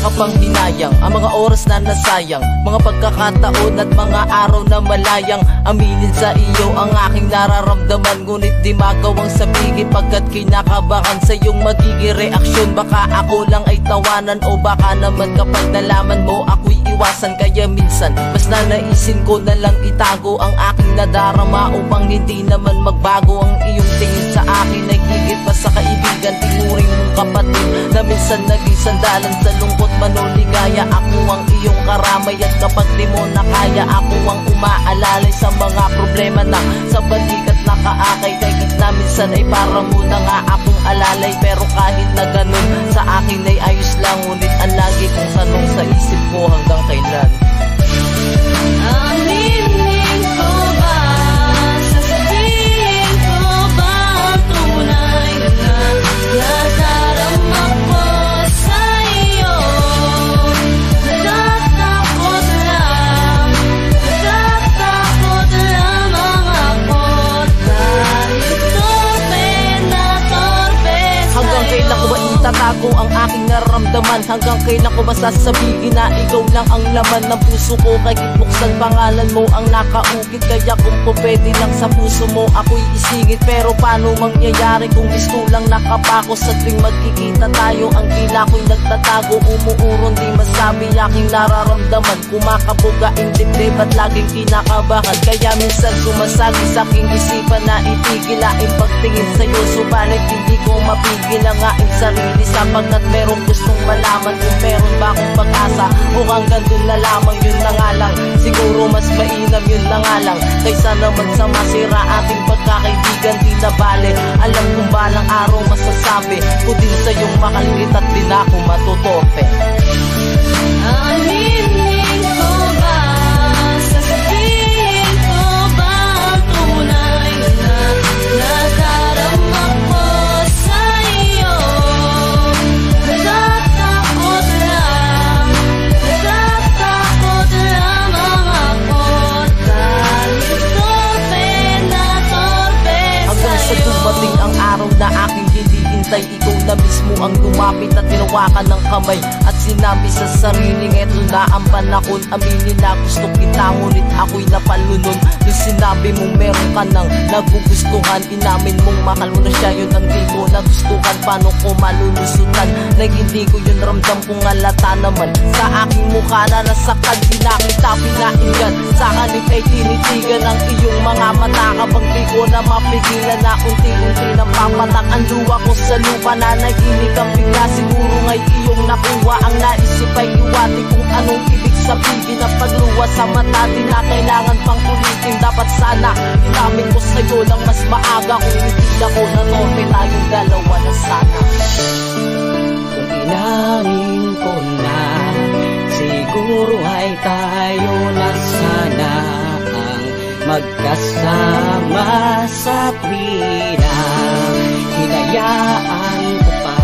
ka pang hinayang, ang mga oras na nasayang, mga pagkakataon at mga araw na malayang. Aminin sa iyo ang aking nararamdaman, ngunit di magawang sabihin pagkat kinakabahan sa iyong magiging reaksyon. Baka ako lang ay tawanan o baka naman kapag nalaman mo ako'y iwasan. Kaya minsan mas nanaisin ko na lang itago ang aking nadarama upang hindi naman magbago ang iyong tingin sa akin. Ay higit pa sa kaibigan, tinuring mong kapatid na minsan naging sandalan sa lungkot man o ligaya. Ako ang iyong karamay at kapag di mo na kaya, ako ang umaalalay sa mga problema na sa balikat nakaakay. Kahit na minsan ay para mo na nga akong alalay, pero kahit na ganun sa akin ay ayos lang. Ngunit ang lagi kong tanong sa isip ko, hanggang kailan? Aminin ko ba, sasabihin ko ba ang tunay na nadarama ko sa iyo? Natatakot lamang ako dahil torpe na torpe sa'yo. Hanggang kailan ko ba itatago ang aking nararamdaman? Hanggang kailan ko ba sasabihin na ikaw lang ang laman ng puso ko? Kahit buksan pangalan mo ang nakaukit, kaya kung po pwede lang sa puso mo ako'y isingit. Pero paano mangyayari kung gusto lang nakapako? Sa tuwing magkikita tayo ang tila ko'y nagtatago, umuurong di masabi aking nararamdaman. Kumakabuga ang dibdib at laging kinakabahan, kaya minsan sumasagi sa aking isipan na itigil aking pagtingin sa'yo. Subalit hindi ko mapigil ang aking sarili sapagkat meron gustong malaman kung meron ba akong pag-asa o hanggang dun na lamang. Yun na nga lang, siguro mas mainam yun na nga lang kaysa naman sa masira ating pagkakaibigan. Di na bale, alam kong balang araw masasabi ko din sa'yong mahal kita't di na ako matutorpe. Aminin ko ba, sasabihin ko ba ang tunay na nadarama ko sa iyo? Natatakot lamang ako dahil torpe na torpe hanggang sa sa'yo. dumating ang araw na aking hinihintay, ikaw na mismo ang lumapit at tinawakan ng kamay at sinabi sa sariling eto na ang panahon. Aminin na gusto kita, ngunit ako'y napalunod nung sinabi mong meron ka nang nagugustuhan. Inamin mong mahal mo na siya, yun ang di ko nagustuhan. Paano ko malulusutan na hindi ko yun ramdam kung halata naman sa aking mukha na nasaktan? Di na kita pinainggan, sa kanip ay tinitigan ang iyong mga mata. Kapag di ko na mapigilan na unti-unti nang papatak ang luha ko sa lupa na naginig ang bigla. Siguro nga'y iyong nakuha ang naisip ay iwati kung anong ibig sabihin ng pagluwa sa mata. Di na kailangan pang ulitin, dapat sana inamin ko sa'yo ng mas maaga. Kung hindi ako natorpe, tayong dalawa na sana. Kung inamin ko na, siguro ay tayo na sana ang magkasama sa tuwina. Hinayaan ko pa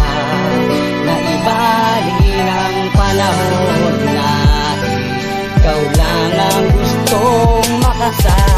na ibalik ang panahon na ikaw lang ang gustong makasama.